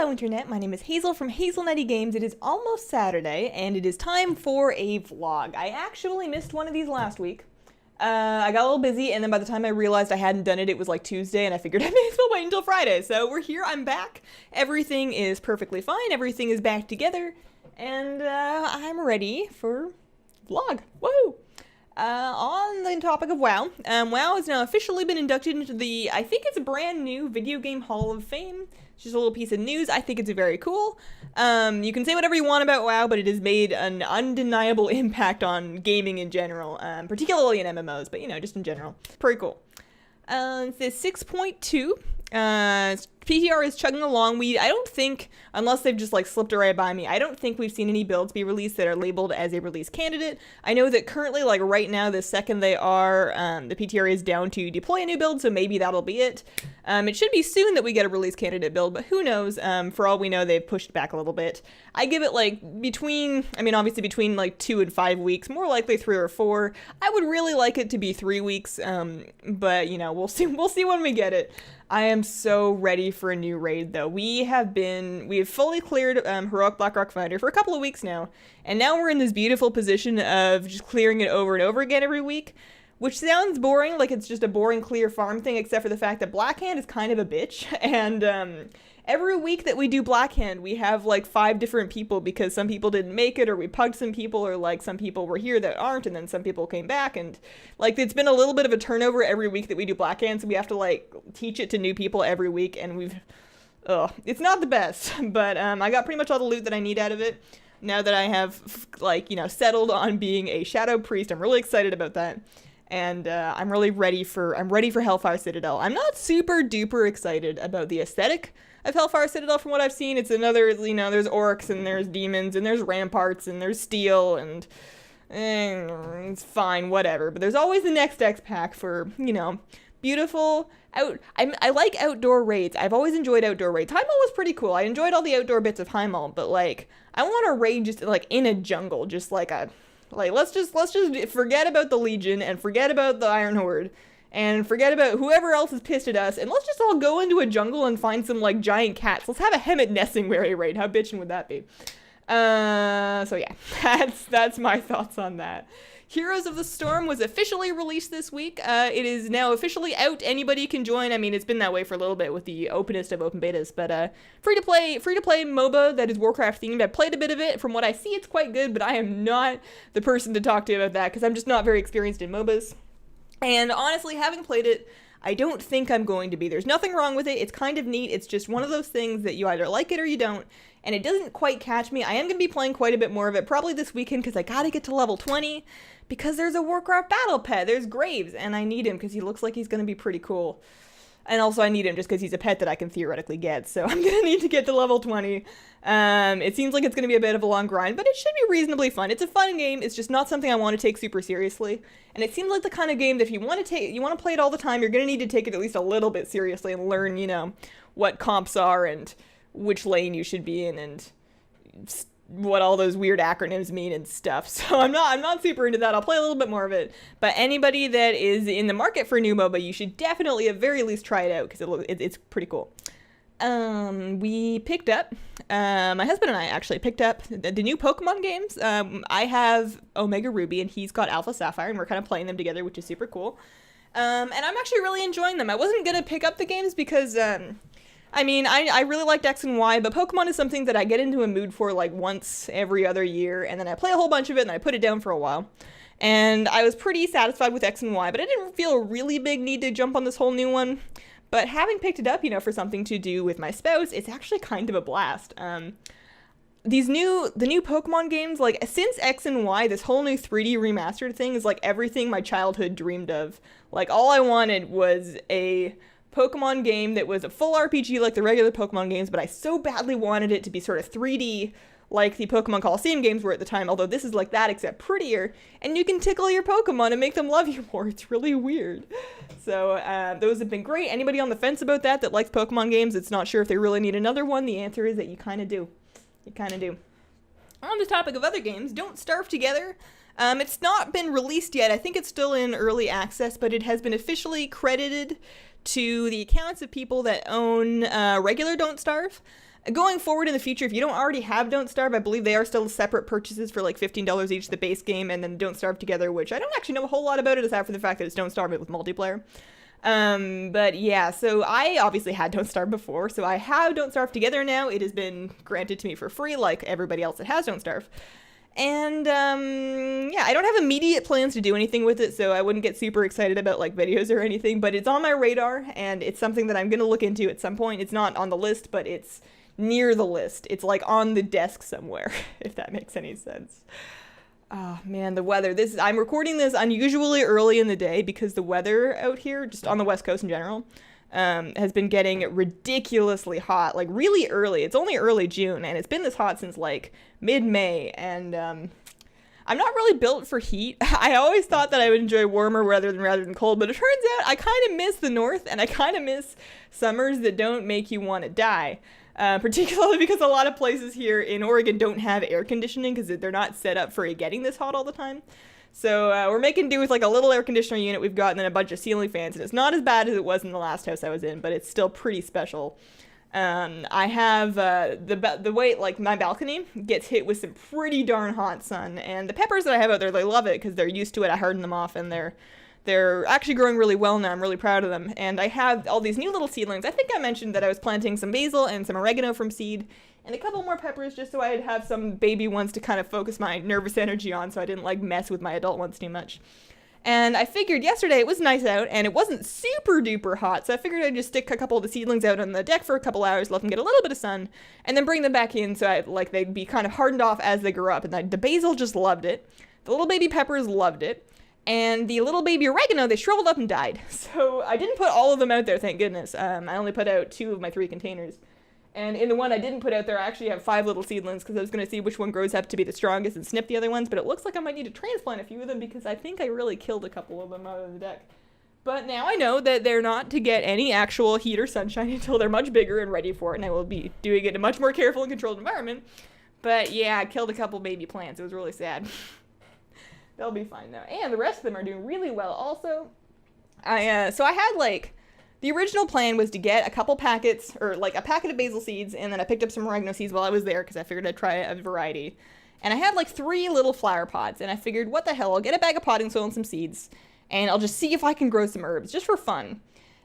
Hello Internet, my name is Hazel from Hazelnutty Games. It is almost Saturday, and it is time for a vlog. I actually missed one of these last week. I got a little busy, and then by the time I realized I hadn't done it, it was like Tuesday, and I figured I may as well wait until Friday. So we're here, I'm back. Everything is perfectly fine, everything is back together, and I'm ready for vlog. Woohoo! On the topic of WoW, WoW has now officially been inducted into the, I think it's a brand new video game Hall of Fame. It's just a little piece of news. I think it's very cool. You can say whatever you want about WoW, but it has made an undeniable impact on gaming in general, particularly in MMOs, but you know, just in general. Pretty cool. It says 6.2. PTR is chugging along. I don't think, unless they've just like slipped right by me, I don't think we've seen any builds be released that are labeled as a release candidate. I know that currently, like right now, the second they are, the PTR is down to deploy a new build, so maybe that'll be it. It should be soon that we get a release candidate build, but who knows? For all we know, they've pushed back a little bit. I give it like obviously between like 2 and 5 weeks, more likely 3 or 4. I would really like it to be 3 weeks, but you know, we'll see when we get it. I am so ready for a new raid though. We have fully cleared Heroic Blackrock Finder for a couple of weeks now, and now we're in this beautiful position of just clearing it over and over again every week, which sounds boring, like it's just a boring clear farm thing, except for the fact that Blackhand is kind of a bitch, and every week that we do Blackhand, we have like 5 different people because some people didn't make it, or we pugged some people, or like some people were here that aren't, and then some people came back, and like it's been a little bit of a turnover every week that we do Blackhand, so we have to like teach it to new people every week, and it's not the best, but I got pretty much all the loot that I need out of it. Now that I have like, you know, settled on being a Shadow Priest, I'm really excited about that. And I'm ready for Hellfire Citadel. I'm not super duper excited about the aesthetic of Hellfire Citadel from what I've seen. It's another, you know, there's orcs and there's demons and there's ramparts and there's steel and it's fine, whatever. But there's always the next X pack for, you know, beautiful I like outdoor raids. I've always enjoyed outdoor raids. Heimel was pretty cool. I enjoyed all the outdoor bits of Heimel, but like I want a raid just like in a jungle, just like let's just forget about the Legion and forget about the Iron Horde and forget about whoever else is pissed at us, and let's just all go into a jungle and find some like giant cats. Let's have a Hemet Nessingwary raid. How bitchin' would that be? So yeah, that's my thoughts on that. Heroes of the Storm was officially released this week. It is now officially out. Anybody can join. I mean, it's been that way for a little bit with the openest of open betas, but free to play MOBA that is Warcraft themed. I played a bit of it. From what I see, it's quite good, but I am not the person to talk to about that because I'm just not very experienced in MOBAs. And honestly, having played it, I don't think I'm going to be. There's nothing wrong with it. It's kind of neat. It's just one of those things that you either like it or you don't, and it doesn't quite catch me. I am going to be playing quite a bit more of it, probably this weekend, because I gotta get to level 20, because there's a Warcraft battle pet. There's Graves, and I need him because he looks like he's going to be pretty cool. And also I need him just because he's a pet that I can theoretically get, so I'm going to need to get to level 20. It seems like it's going to be a bit of a long grind, but it should be reasonably fun. It's a fun game. It's just not something I want to take super seriously. And it seems like the kind of game that if you want to play it all the time, you're going to need to take it at least a little bit seriously and learn, you know, what comps are and which lane you should be in and what all those weird acronyms mean and stuff. So I'm not super into that. I'll play a little bit more of it. But anybody that is in the market for a new MOBA, you should definitely at very least try it out because it's pretty cool. We picked up, my husband and I actually picked up the new Pokemon games. I have Omega Ruby and he's got Alpha Sapphire, and we're kind of playing them together, which is super cool. And I'm actually really enjoying them. I wasn't gonna pick up the games because, I really liked X and Y, but Pokemon is something that I get into a mood for like once every other year, and then I play a whole bunch of it and I put it down for a while. And I was pretty satisfied with X and Y, but I didn't feel a really big need to jump on this whole new one. But having picked it up, you know, for something to do with my spouse, it's actually kind of a blast. The new Pokemon games, like, since X and Y, this whole new 3D remastered thing is like everything my childhood dreamed of. Like, all I wanted was a Pokemon game that was a full RPG like the regular Pokemon games, but I so badly wanted it to be sort of 3D like the Pokemon Coliseum games were at the time, although this is like that except prettier, and you can tickle your Pokemon and make them love you more. It's really weird. So those have been great. Anybody on the fence about that likes Pokemon games, that's not sure if they really need another one, the answer is that you kind of do. You kind of do. On the topic of other games, Don't Starve Together. It's not been released yet. I think it's still in early access, but it has been officially credited to the accounts of people that own regular Don't Starve. Going forward in the future, if you don't already have Don't Starve, I believe they are still separate purchases for like $15 each, the base game, and then Don't Starve together, which I don't actually know a whole lot about it, aside from the fact that it's Don't Starve it with multiplayer. But yeah, so I obviously had Don't Starve before, so I have Don't Starve together now. It has been granted to me for free, like everybody else that has Don't Starve. And, yeah, I don't have immediate plans to do anything with it, so I wouldn't get super excited about, like, videos or anything, but it's on my radar, and it's something that I'm gonna look into at some point. It's not on the list, but it's near the list. It's, like, on the desk somewhere, if that makes any sense. Oh, man, the weather. I'm recording this unusually early in the day because the weather out here, just on the West Coast in general, has been getting ridiculously hot, like really early. It's only early June, and it's been this hot since like mid-May, and I'm not really built for heat. I always thought that I would enjoy warmer weather rather than cold, but it turns out I kind of miss the north, and I kind of miss summers that don't make you want to die. Particularly because a lot of places here in Oregon don't have air conditioning because they're not set up for getting this hot all the time. So we're making do with like a little air conditioner unit we've got and then a bunch of ceiling fans, and it's not as bad as it was in the last house I was in, but it's still pretty special. I have the way like my balcony gets hit with some pretty darn hot sun, and the peppers that I have out there, they love it because they're used to it. I harden them off, and they're actually growing really well now. I'm really proud of them. And I have all these new little seedlings. I think I mentioned that I was planting some basil and some oregano from seed, and a couple more peppers just so I'd have some baby ones to kind of focus my nervous energy on so I didn't like mess with my adult ones too much. And I figured yesterday it was nice out and it wasn't super duper hot, so I figured I'd just stick a couple of the seedlings out on the deck for a couple hours, let them get a little bit of sun, and then bring them back in so they'd be kind of hardened off as they grew up. And the basil just loved it. The little baby peppers loved it. And the little baby oregano, they shriveled up and died. So I didn't put all of them out there, thank goodness. I only put out 2 of my 3 containers. And in the one I didn't put out there, I actually have 5 little seedlings because I was going to see which one grows up to be the strongest and snip the other ones. But it looks like I might need to transplant a few of them because I think I really killed a couple of them out of the deck. But now I know that they're not to get any actual heat or sunshine until they're much bigger and ready for it. And I will be doing it in a much more careful and controlled environment. But yeah, I killed a couple baby plants. It was really sad. They'll be fine now. And the rest of them are doing really well also. So I had like... The original plan was to get a couple packets, or like a packet of basil seeds, and then I picked up some oregano seeds while I was there because I figured I'd try a variety. And I had like 3 little flower pots, and I figured, what the hell, I'll get a bag of potting soil and some seeds, and I'll just see if I can grow some herbs, just for fun.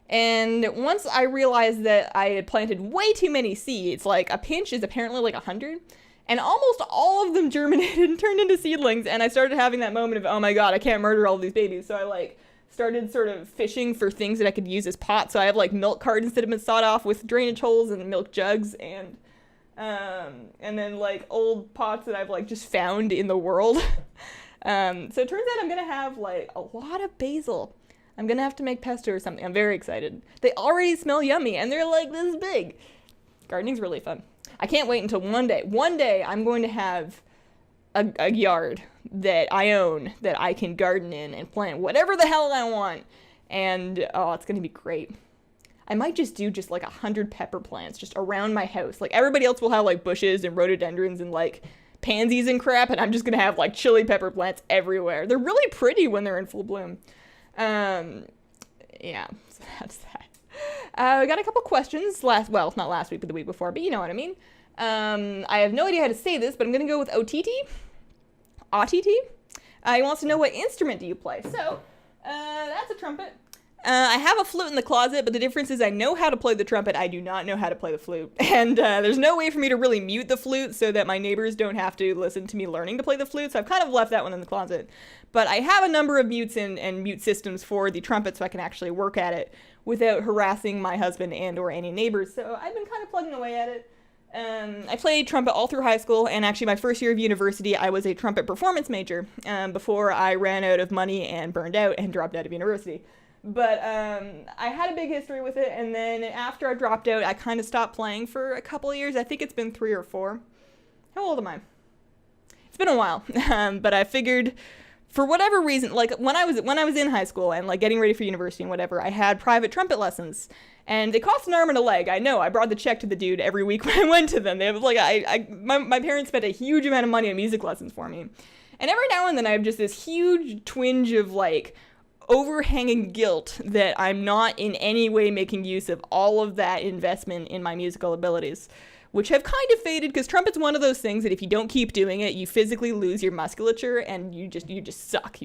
And once I realized that I had planted way too many seeds, like a pinch is apparently like 100, and almost all of them germinated and turned into seedlings, and I started having that moment of, oh my god, I can't murder all these babies, so I started sort of fishing for things that I could use as pots. So I have like milk cartons that have been sawed off with drainage holes and milk jugs, and then like old pots that I've like just found in the world. So it turns out I'm gonna have like a lot of basil. I'm gonna have to make pesto or something. I'm very excited. They already smell yummy and they're like this big. Gardening's really fun. I can't wait until one day I'm going to have a yard that I own that I can garden in and plant whatever the hell I want. And, oh, it's going to be great. I might just do just like 100 pepper plants just around my house. Like everybody else will have like bushes and rhododendrons and like pansies and crap, and I'm just going to have like chili pepper plants everywhere. They're really pretty when they're in full bloom. Yeah, so that's that. I got a couple questions not last week, but the week before, but you know what I mean. I have no idea how to say this, but I'm going to go with OTT. He wants to know, what instrument do you play? So, that's a trumpet. I have a flute in the closet, but the difference is I know how to play the trumpet. I do not know how to play the flute. And there's no way for me to really mute the flute so that my neighbors don't have to listen to me learning to play the flute. So I've kind of left that one in the closet. But I have a number of mutes and mute systems for the trumpet so I can actually work at it without harassing my husband and or any neighbors. So I've been kind of plugging away at it. I played trumpet all through high school, and actually my first year of university, I was a trumpet performance major, before I ran out of money and burned out and dropped out of university. But I had a big history with it, and then after I dropped out, I kind of stopped playing for a couple of years. I think it's been 3 or 4. How old am I? It's been a while, but I figured, for whatever reason, like when I was in high school and like getting ready for university and whatever, I had private trumpet lessons. And they cost an arm and a leg. I know. I brought the check to the dude every week when I went to them. They have like my parents spent a huge amount of money on music lessons for me. And every now and then I have just this huge twinge of like overhanging guilt that I'm not in any way making use of all of that investment in my musical abilities. which have kind of faded because trumpet's one of those things that if you don't keep doing it, you physically lose your musculature and you just suck.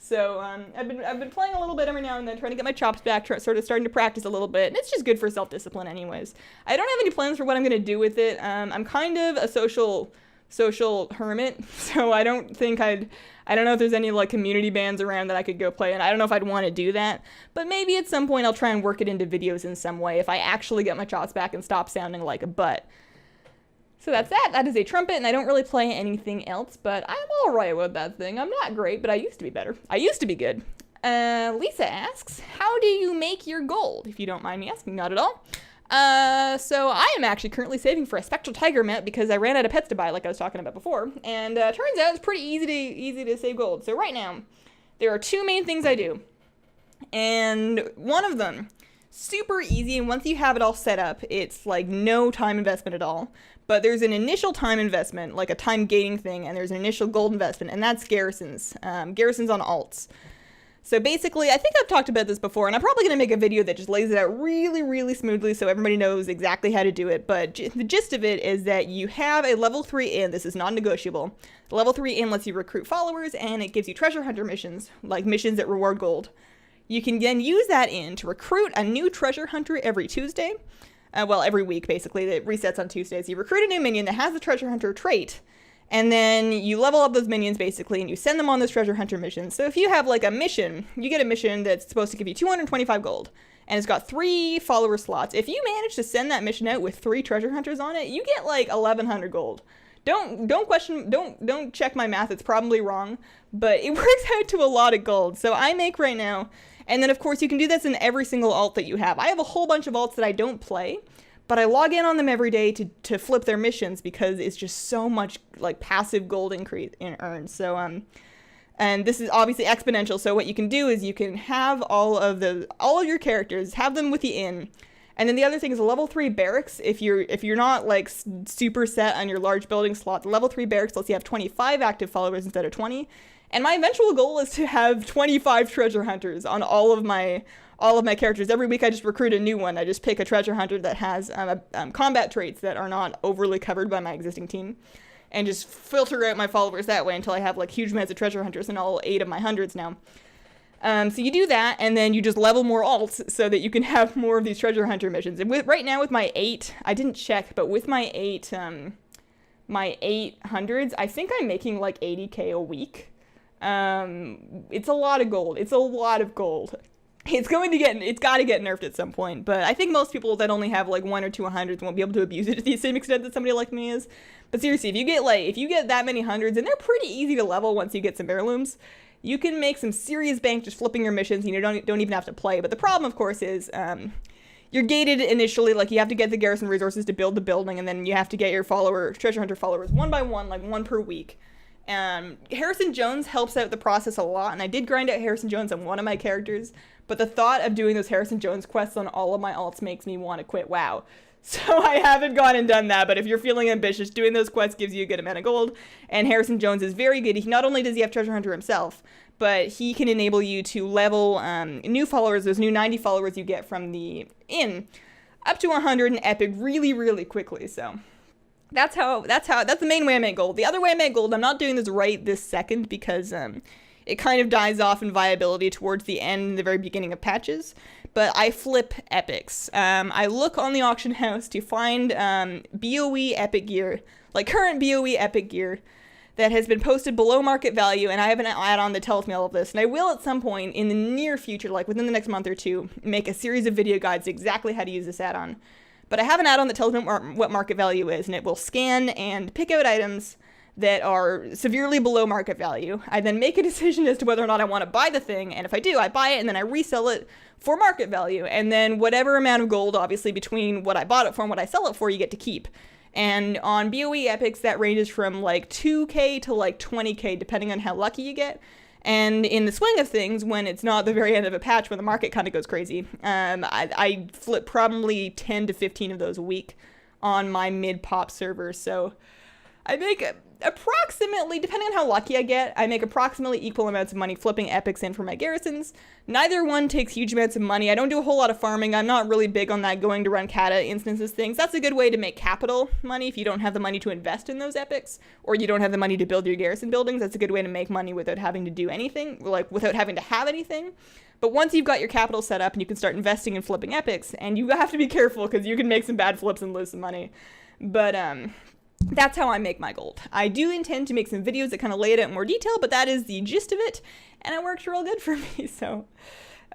So I've been playing a little bit every now and then, trying to get my chops back, sort of starting to practice a little bit, and it's just good for self-discipline anyways. I don't have any plans for what I'm going to do with it. I'm kind of a social hermit, so I don't know if there's any like community bands around that I could go play in. I don't know if I'd want to do that, but maybe at some point I'll try and work it into videos in some way if I actually get my chops back and stop sounding like a butt. So that's that. That is a trumpet, and I don't really play anything else, but I'm all right with that thing. I'm not great, but I used to be better. I used to be good. Lisa asks, how do you make your gold? If you don't mind me asking, not at all. So I am actually currently saving for a Spectral Tiger mount because I ran out of pets to buy, like I was talking about before, and turns out it's pretty easy to save gold. So right now, there are two main things I do, and one of them, super easy, and once you have it all set up, it's like no time investment at all. But there's an initial time investment, like a time gating thing, and there's an initial gold investment, and that's garrisons. Garrisons on alts. So basically, I think I've talked about this before, and I'm probably going to make a video that just lays it out really, really smoothly so everybody knows exactly how to do it. But the gist of it is that you have a level 3 inn. This is non-negotiable. The level 3 inn lets you recruit followers, and it gives you treasure hunter missions, like missions that reward gold. You can then use that inn to recruit a new treasure hunter every Tuesday. Every week, basically. It resets on Tuesdays. You recruit a new minion that has the treasure hunter trait, and then you level up those minions, basically, and you send them on those treasure hunter missions. So if you have, like, a mission, you get a mission that's supposed to give you 225 gold, and it's got 3 follower slots. If you manage to send that mission out with 3 treasure hunters on it, you get, like, 1,100 gold. Don't check my math, it's probably wrong, but it works out to a lot of gold. So I make right now, and then of course you can do this in every single alt that you have. I have a whole bunch of alts that I don't play, but I log in on them every day to flip their missions because it's just so much like passive gold increase in earned. So and this is obviously exponential. So what you can do is you can have all of your characters, have them with the inn. And then the other thing is a level 3 barracks. If you're not like super set on your large building slot, the level 3 barracks lets you have 25 active followers instead of 20. And my eventual goal is to have 25 treasure hunters on all of my characters. Every week I just recruit a new one. I just pick a treasure hunter that has combat traits that are not overly covered by my existing team, and just filter out my followers that way until I have like huge amounts of treasure hunters in all 8 of my hundreds now. So you do that, and then you just level more alts so that you can have more of these treasure hunter missions. And right now with my 8, I didn't check, but with my 800s, I think I'm making like 80k a week. It's a lot of gold. It's a lot of gold. It's got to get nerfed at some point, but I think most people that only have like 1 or 2 hundreds won't be able to abuse it to the same extent that somebody like me is. But seriously, if you get that many hundreds, and they're pretty easy to level once you get some heirlooms, you can make some serious bank just flipping your missions, and you don't even have to play. But the problem, of course, is you're gated initially. Like, you have to get the garrison resources to build the building, and then you have to get your treasure hunter followers one by one, like 1 per week. Harrison Jones helps out the process a lot, and I did grind out Harrison Jones on one of my characters, but the thought of doing those Harrison Jones quests on all of my alts makes me want to quit WoW. So I haven't gone and done that, but if you're feeling ambitious, doing those quests gives you a good amount of gold, and Harrison Jones is very good. Not only does he have treasure hunter himself, but he can enable you to level new followers, those new 90 followers you get from the inn, up to 100 in epic really, really quickly. So that's the main way I make gold. The other way I make gold, I'm not doing this right this second because it kind of dies off in viability towards the end, the very beginning of patches. But I flip epics. I look on the auction house to find BOE epic gear, like current BOE epic gear, that has been posted below market value, and I have an add-on that tells me all of this. And I will at some point in the near future, like within the next month or two, make a series of video guides exactly how to use this add-on. But I have an add-on that tells me what market value is, and it will scan and pick out items that are severely below market value. I then make a decision as to whether or not I want to buy the thing, and if I do, I buy it, and then I resell it for market value. And then whatever amount of gold, obviously, between what I bought it for and what I sell it for, you get to keep. And on BOE epics, that ranges from like 2k to like 20k, depending on how lucky you get. And in the swing of things, when it's not the very end of a patch, when the market kind of goes crazy, I flip probably 10 to 15 of those a week on my mid-pop server. So I make approximately, depending on how lucky I get, I make approximately equal amounts of money flipping epics in for my garrisons. Neither one takes huge amounts of money. I don't do a whole lot of farming. I'm not really big on that going to run kata instances things. That's a good way to make capital money if you don't have the money to invest in those epics, or you don't have the money to build your garrison buildings. That's a good way to make money without having to do anything, like without having to have anything. But once you've got your capital set up and you can start investing in flipping epics, and you have to be careful because you can make some bad flips and lose some money. But that's how I make my gold. I do intend to make some videos that kind of lay it out in more detail, but that is the gist of it, and it works real good for me, so...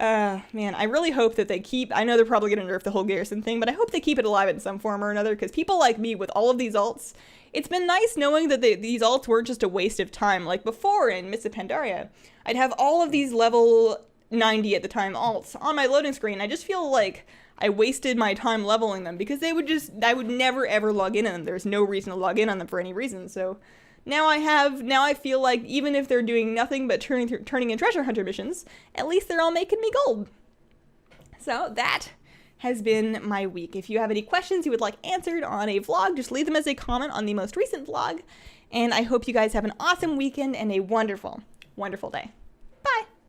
man, I really hope that they keep... I know they're probably going to nerf the whole garrison thing, but I hope they keep it alive in some form or another, because people like me with all of these alts, it's been nice knowing that these alts weren't just a waste of time. Like before in Mists of Pandaria, I'd have all of these level 90 at the time alts on my loading screen. I just feel like I wasted my time leveling them because I would never ever log in on them. There's no reason to log in on them for any reason. So now I feel like even if they're doing nothing but turning in treasure hunter missions, at least they're all making me gold. So that has been my week. If you have any questions you would like answered on a vlog, just leave them as a comment on the most recent vlog. And I hope you guys have an awesome weekend and a wonderful, wonderful day.